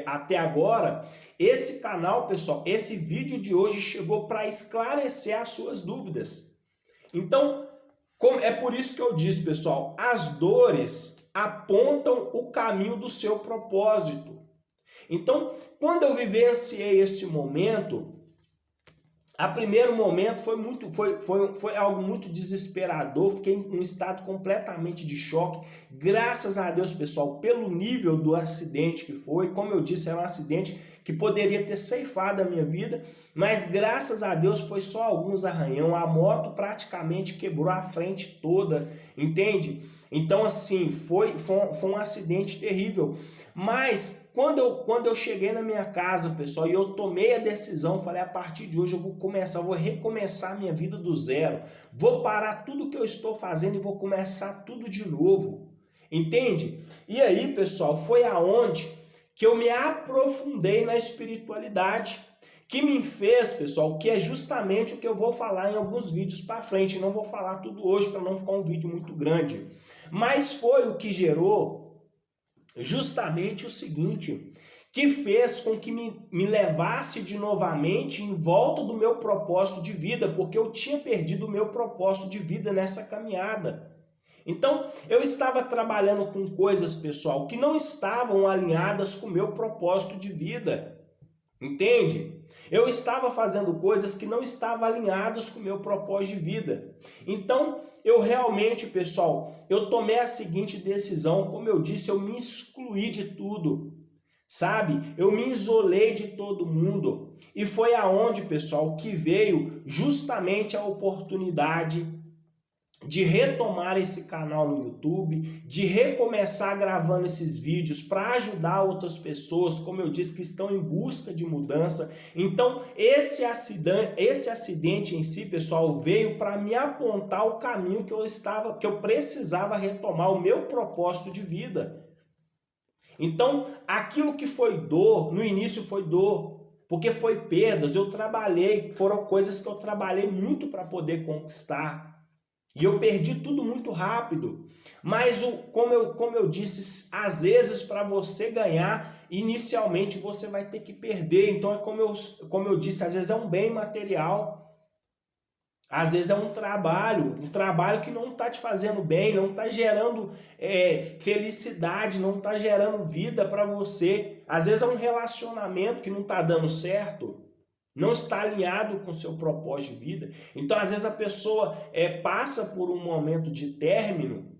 até agora, esse canal, pessoal, esse vídeo de hoje chegou para esclarecer as suas dúvidas. Então, é por isso que eu disse, pessoal, as dores apontam o caminho do seu propósito. Então, quando eu vivenciei esse momento, a primeiro momento foi algo muito desesperador, fiquei em um estado completamente de choque. Graças a Deus, pessoal, pelo nível do acidente que foi, como eu disse, era um acidente que poderia ter ceifado a minha vida, mas graças a Deus foi só alguns arranhão, a moto praticamente quebrou a frente toda, entende? Então, assim, foi um acidente terrível. Mas quando eu cheguei na minha casa, pessoal, e eu tomei a decisão, falei, a partir de hoje eu vou recomeçar a minha vida do zero. Vou parar tudo que eu estou fazendo e vou começar tudo de novo. Entende? E aí, pessoal, foi aonde que eu me aprofundei na espiritualidade, que me fez, pessoal, que é justamente o que eu vou falar em alguns vídeos para frente. Não vou falar tudo hoje para não ficar um vídeo muito grande. Mas foi o que gerou justamente o seguinte, que fez com que me levasse de novamente em volta do meu propósito de vida, porque eu tinha perdido o meu propósito de vida nessa caminhada. Então, eu estava trabalhando com coisas, pessoal, que não estavam alinhadas com o meu propósito de vida. Entende? Eu estava fazendo coisas que não estavam alinhadas com o meu propósito de vida. Então, eu realmente, pessoal, eu tomei a seguinte decisão, como eu disse, eu me excluí de tudo, sabe? Eu me isolei de todo mundo. E foi aonde, pessoal, que veio justamente a oportunidade de retomar esse canal no YouTube, de recomeçar gravando esses vídeos para ajudar outras pessoas, como eu disse, que estão em busca de mudança. Então, esse acidente em si, pessoal, veio para me apontar o caminho que eu precisava retomar o meu propósito de vida. Então, aquilo que foi dor, no início foi dor, porque foi perdas, eu trabalhei, foram coisas que eu trabalhei muito para poder conquistar. E eu perdi tudo muito rápido. Mas, como eu disse, às vezes para você ganhar, inicialmente você vai ter que perder. Então, como eu disse, às vezes é um bem material. Às vezes é um trabalho que não está te fazendo bem, não está gerando felicidade, não está gerando vida para você. Às vezes é um relacionamento que não está dando certo. Não está alinhado com o seu propósito de vida. Então, às vezes, a pessoa passa por um momento de término,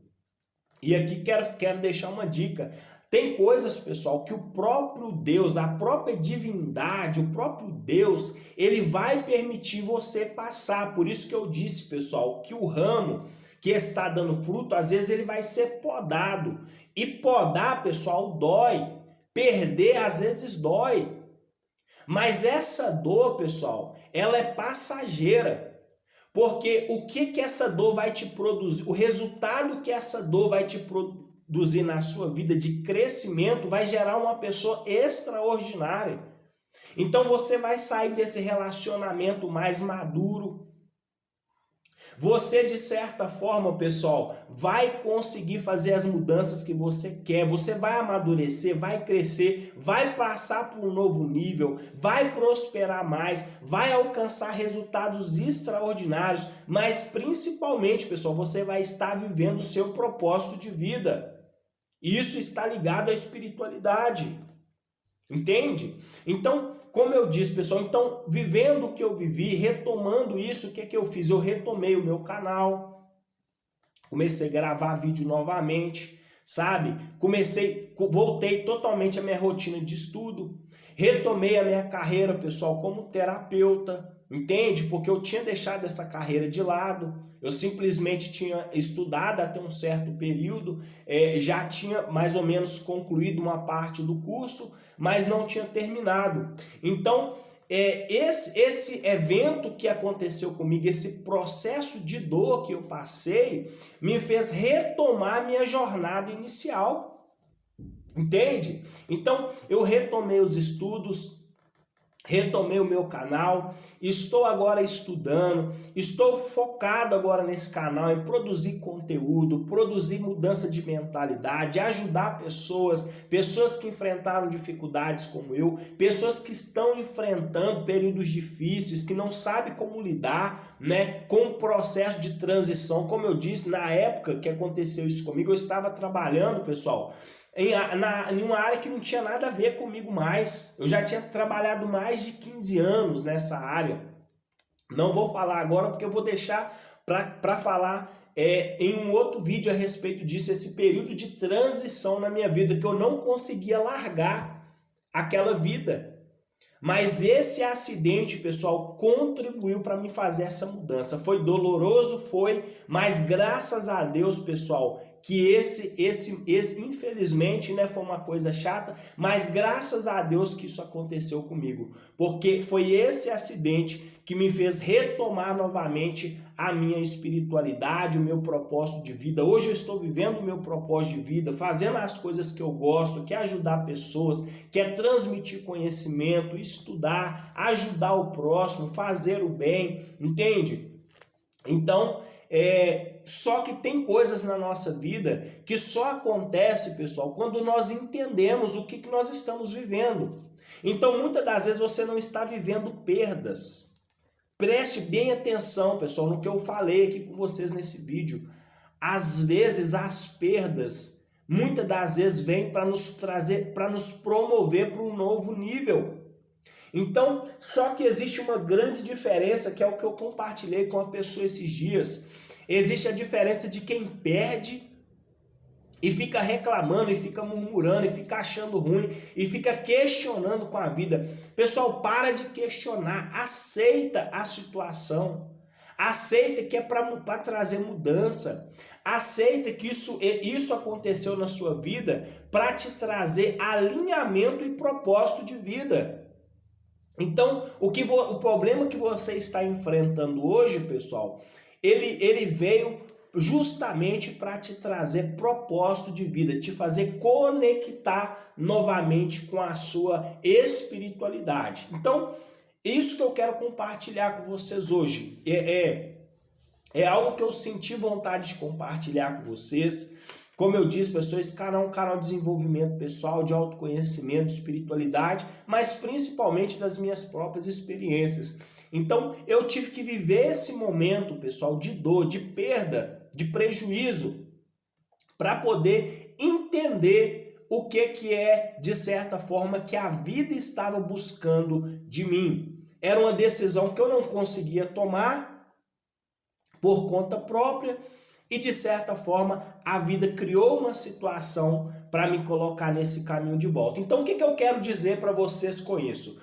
e aqui quero deixar uma dica. Tem coisas, pessoal, que o próprio Deus, a própria divindade, o próprio Deus, ele vai permitir você passar. Por isso que eu disse, pessoal, que o ramo que está dando fruto, às vezes ele vai ser podado. E podar, pessoal, dói. Perder, às vezes, dói. Mas essa dor, pessoal, ela é passageira. Porque o que essa dor vai te produzir, o resultado que essa dor vai te produzir na sua vida de crescimento vai gerar uma pessoa extraordinária. Então você vai sair desse relacionamento mais maduro. Você, de certa forma, pessoal, vai conseguir fazer as mudanças que você quer. Você vai amadurecer, vai crescer, vai passar por um novo nível, vai prosperar mais, vai alcançar resultados extraordinários, mas principalmente, pessoal, você vai estar vivendo o seu propósito de vida. Isso está ligado à espiritualidade. Entende? Então, como eu disse, pessoal, então, vivendo o que eu vivi, retomando isso, o que eu fiz? Eu retomei o meu canal, comecei a gravar vídeo novamente, sabe? Voltei totalmente à minha rotina de estudo, retomei a minha carreira, pessoal, como terapeuta, entende? Porque eu tinha deixado essa carreira de lado, eu simplesmente tinha estudado até um certo período, já tinha mais ou menos concluído uma parte do curso, mas não tinha terminado. Então, esse evento que aconteceu comigo, esse processo de dor que eu passei, me fez retomar minha jornada inicial. Entende? Então, eu retomei os estudos, retomei o meu canal, estou agora estudando, estou focado agora nesse canal em produzir conteúdo, produzir mudança de mentalidade, ajudar pessoas que enfrentaram dificuldades como eu, pessoas que estão enfrentando períodos difíceis, que não sabem como lidar, né, com o processo de transição. Como eu disse, na época que aconteceu isso comigo, eu estava trabalhando, pessoal, em uma área que não tinha nada a ver comigo mais. Eu já tinha trabalhado mais de 15 anos nessa área. Não vou falar agora porque eu vou deixar para falar em um outro vídeo a respeito disso, esse período de transição na minha vida, que eu não conseguia largar aquela vida. Mas esse acidente, pessoal, contribuiu para me fazer essa mudança. Foi doloroso, foi, mas graças a Deus, pessoal, que esse infelizmente, né, foi uma coisa chata, mas graças a Deus que isso aconteceu comigo, porque foi esse acidente que me fez retomar novamente a minha espiritualidade, o meu propósito de vida. Hoje eu estou vivendo o meu propósito de vida, fazendo as coisas que eu gosto, que é ajudar pessoas, que é transmitir conhecimento, estudar, ajudar o próximo, fazer o bem, entende? Então, só que tem coisas na nossa vida que só acontece, pessoal, quando nós entendemos o que nós estamos vivendo. Então, muitas das vezes você não está vivendo perdas. Preste bem atenção, pessoal, no que eu falei aqui com vocês nesse vídeo. Às vezes, as perdas, muitas das vezes, vêm para nos trazer, para nos promover para um novo nível. Então, só que existe uma grande diferença, que é o que eu compartilhei com uma pessoa esses dias. Existe a diferença de quem perde e fica reclamando, e fica murmurando, e fica achando ruim, e fica questionando com a vida. Pessoal, para de questionar, aceita a situação, aceita que é para trazer mudança, aceita que isso aconteceu na sua vida para te trazer alinhamento e propósito de vida. Então, o problema que você está enfrentando hoje, pessoal, ele veio justamente para te trazer propósito de vida, te fazer conectar novamente com a sua espiritualidade. Então, isso que eu quero compartilhar com vocês hoje. É algo que eu senti vontade de compartilhar com vocês. Como eu disse, pessoal, esse canal é um canal de desenvolvimento pessoal, de autoconhecimento, de espiritualidade, mas principalmente das minhas próprias experiências. Então, eu tive que viver esse momento, pessoal, de dor, de perda, de prejuízo, para poder entender o que é, de certa forma, que a vida estava buscando de mim. Era uma decisão que eu não conseguia tomar por conta própria, e de certa forma a vida criou uma situação para me colocar nesse caminho de volta. Então o que eu quero dizer para vocês com isso?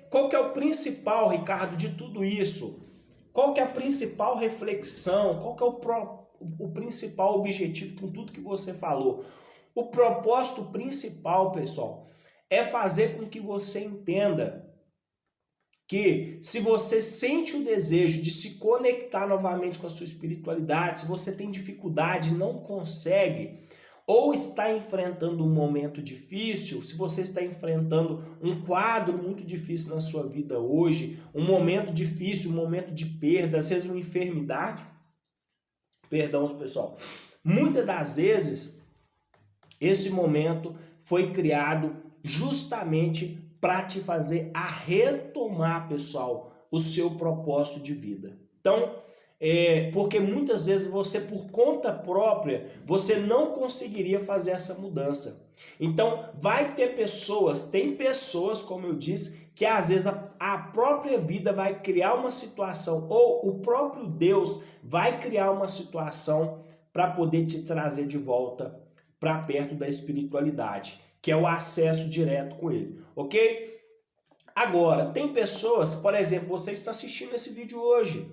Qual que é o principal, Ricardo, de tudo isso? Qual que é a principal reflexão? Qual que é o principal objetivo com tudo que você falou? O propósito principal, pessoal, é fazer com que você entenda que se você sente o desejo de se conectar novamente com a sua espiritualidade, se você tem dificuldade e não consegue, ou está enfrentando um momento difícil, se você está enfrentando um quadro muito difícil na sua vida hoje, um momento difícil, um momento de perda, às vezes uma enfermidade, perdão, pessoal, muitas das vezes esse momento foi criado justamente para te fazer a retomar, pessoal, o seu propósito de vida. Então, porque muitas vezes você, por conta própria, você não conseguiria fazer essa mudança. Então, tem pessoas, como eu disse, que às vezes a própria vida vai criar uma situação, ou o próprio Deus vai criar uma situação para poder te trazer de volta para perto da espiritualidade, que é o acesso direto com ele, ok? Agora, tem pessoas, por exemplo, você está assistindo esse vídeo hoje,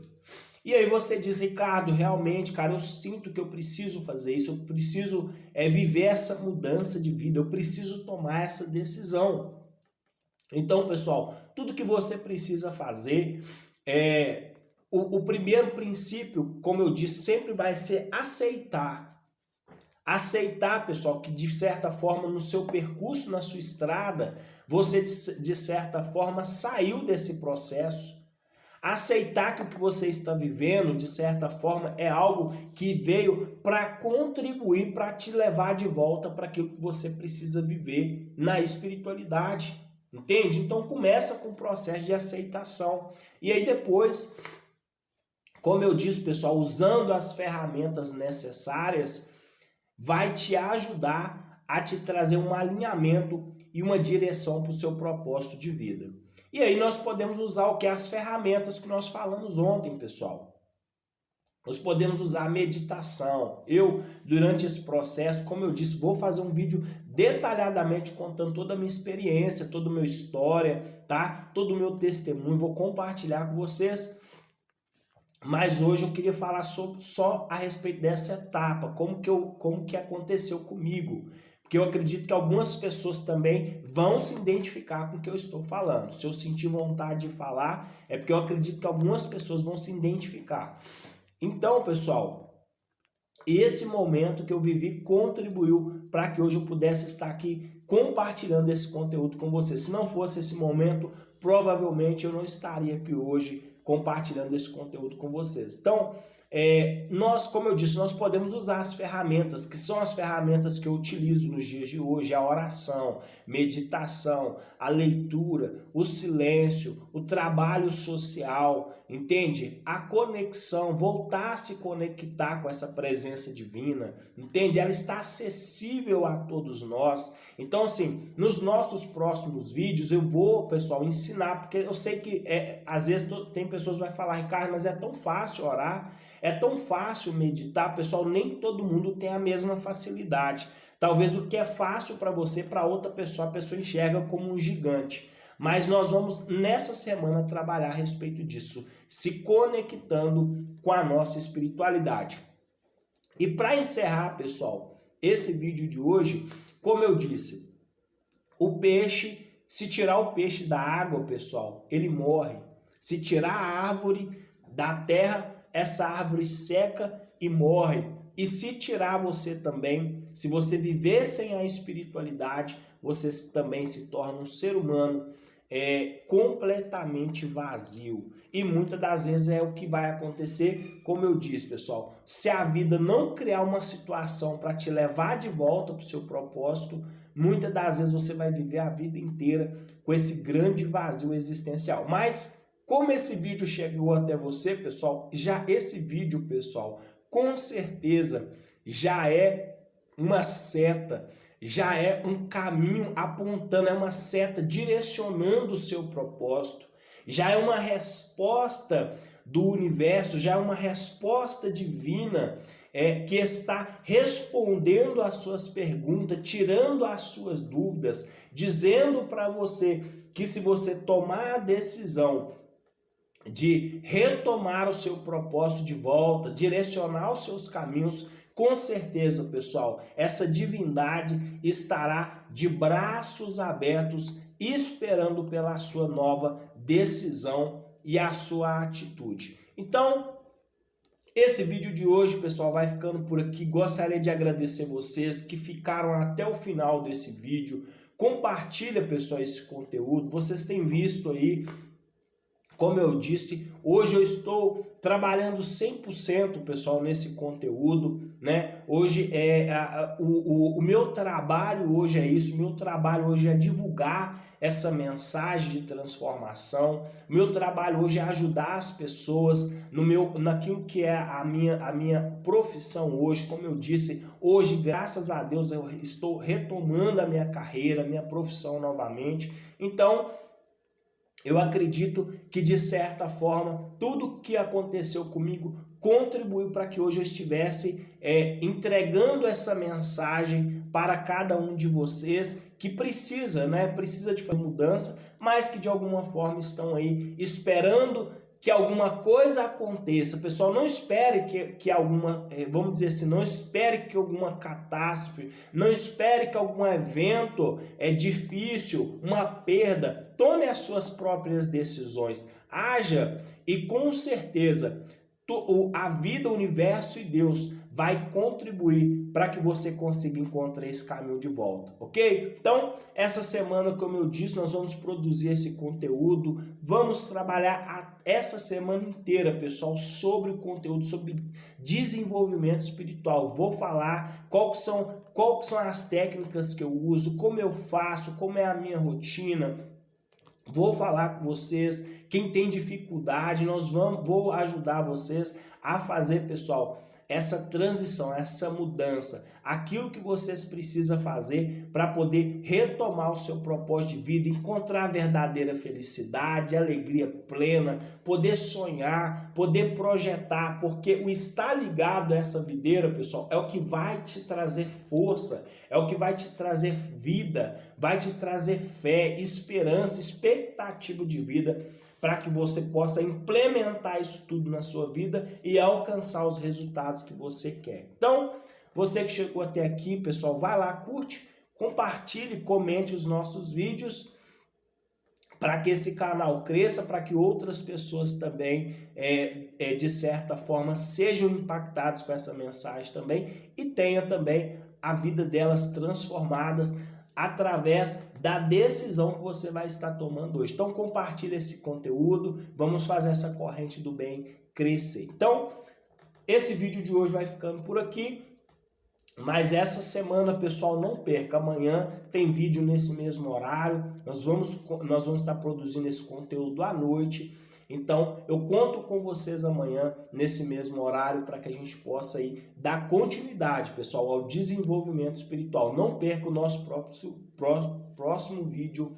e aí você diz, Ricardo, realmente, cara, eu sinto que eu preciso fazer isso, eu preciso viver essa mudança de vida, eu preciso tomar essa decisão. Então, pessoal, tudo que você precisa fazer o primeiro princípio, como eu disse, sempre vai ser aceitar. Aceitar, pessoal, que de certa forma no seu percurso, na sua estrada, você de certa forma saiu desse processo. Aceitar que o que você está vivendo, de certa forma, é algo que veio para contribuir, para te levar de volta para aquilo que você precisa viver na espiritualidade. Entende? Então começa com o processo de aceitação. E aí depois, como eu disse, pessoal, usando as ferramentas necessárias, vai te ajudar a te trazer um alinhamento e uma direção para o seu propósito de vida. E aí nós podemos usar o que? As ferramentas que nós falamos ontem, pessoal. Nós podemos usar a meditação. Eu, durante esse processo, como eu disse, vou fazer um vídeo detalhadamente contando toda a minha experiência, toda a minha história, tá? Todo o meu testemunho, vou compartilhar com vocês. Mas hoje eu queria falar só a respeito dessa etapa, como que aconteceu comigo. Porque eu acredito que algumas pessoas também vão se identificar com o que eu estou falando. Se eu sentir vontade de falar, é porque eu acredito que algumas pessoas vão se identificar. Então, pessoal, esse momento que eu vivi contribuiu para que hoje eu pudesse estar aqui compartilhando esse conteúdo com vocês. Se não fosse esse momento, provavelmente eu não estaria aqui hoje compartilhando esse conteúdo com vocês. Então, nós, como eu disse, nós podemos usar as ferramentas, que são as ferramentas que eu utilizo nos dias de hoje, a oração, meditação, a leitura, o silêncio, o trabalho social, entende? A conexão, voltar a se conectar com essa presença divina, entende? Ela está acessível a todos nós. Então, assim, nos nossos próximos vídeos eu vou, pessoal, ensinar, porque eu sei que às vezes tem pessoas que vão falar, Ricardo, mas é tão fácil orar, é tão fácil meditar, pessoal, nem todo mundo tem a mesma facilidade. Talvez o que é fácil para você, para outra pessoa, a pessoa enxerga como um gigante. Mas nós vamos, nessa semana, trabalhar a respeito disso, se conectando com a nossa espiritualidade. E para encerrar, pessoal, esse vídeo de hoje, como eu disse, o peixe, se tirar o peixe da água, pessoal, ele morre. Se tirar a árvore da terra, essa árvore seca e morre. E se tirar você também, se você viver sem a espiritualidade, você também se torna um ser humano completamente vazio. E muitas das vezes é o que vai acontecer, como eu disse, pessoal. Se a vida não criar uma situação para te levar de volta para o seu propósito, muitas das vezes você vai viver a vida inteira com esse grande vazio existencial. Mas como esse vídeo chegou até você, pessoal, esse vídeo, pessoal, com certeza já é uma seta, já é um caminho apontando, é uma seta direcionando o seu propósito, já é uma resposta do universo, já é uma resposta divina que está respondendo às suas perguntas, tirando as suas dúvidas, dizendo para você que se você tomar a decisão de retomar o seu propósito de volta, direcionar os seus caminhos, com certeza, pessoal, essa divindade estará de braços abertos esperando pela sua nova decisão e a sua atitude. Então, esse vídeo de hoje, pessoal, vai ficando por aqui. Gostaria de agradecer vocês que ficaram até o final desse vídeo. Compartilha, pessoal, esse conteúdo. Vocês têm visto aí, como eu disse, hoje eu estou trabalhando 100%, pessoal, nesse conteúdo, né? Hoje o meu trabalho hoje é isso, o meu trabalho hoje é divulgar essa mensagem de transformação. O meu trabalho hoje é ajudar as pessoas naquilo que é a minha profissão hoje. Como eu disse, hoje, graças a Deus, eu estou retomando a minha carreira, a minha profissão novamente. Então, eu acredito que, de certa forma, tudo que aconteceu comigo contribuiu para que hoje eu estivesse entregando essa mensagem para cada um de vocês que precisa, né? Precisa de fazer mudança, mas que de alguma forma estão aí esperando que alguma coisa aconteça. Pessoal, não espere que alguma, vamos dizer assim, não espere que alguma catástrofe, não espere que algum evento difícil, uma perda. Tome as suas próprias decisões, haja e com certeza a vida, o universo e Deus vai contribuir para que você consiga encontrar esse caminho de volta, ok? Então, essa semana, como eu disse, nós vamos produzir esse conteúdo, vamos trabalhar essa semana inteira, pessoal, sobre o conteúdo, sobre desenvolvimento espiritual. Vou falar quais são as técnicas que eu uso, como eu faço, como é a minha rotina. Vou falar com vocês, quem tem dificuldade, vou ajudar vocês a fazer, pessoal, essa transição, essa mudança, aquilo que vocês precisam fazer para poder retomar o seu propósito de vida, encontrar a verdadeira felicidade, alegria plena, poder sonhar, poder projetar, porque o estar ligado a essa videira, pessoal, é o que vai te trazer força, é o que vai te trazer vida, vai te trazer fé, esperança, expectativa de vida, para que você possa implementar isso tudo na sua vida e alcançar os resultados que você quer. Então, você que chegou até aqui, pessoal, vai lá, curte, compartilhe, comente os nossos vídeos para que esse canal cresça, para que outras pessoas também, de certa forma, sejam impactadas com essa mensagem também e tenha também a vida delas transformadas através da decisão que você vai estar tomando hoje. Então compartilhe esse conteúdo, vamos fazer essa corrente do bem crescer. Então, esse vídeo de hoje vai ficando por aqui, mas essa semana, pessoal, não perca, amanhã tem vídeo nesse mesmo horário, nós vamos estar produzindo esse conteúdo à noite. Então, eu conto com vocês amanhã, nesse mesmo horário, para que a gente possa aí dar continuidade, pessoal, ao desenvolvimento espiritual. Não perca o nosso próximo vídeo,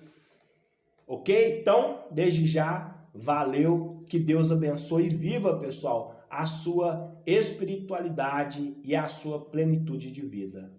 ok? Então, desde já, valeu, que Deus abençoe e viva, pessoal, a sua espiritualidade e a sua plenitude de vida.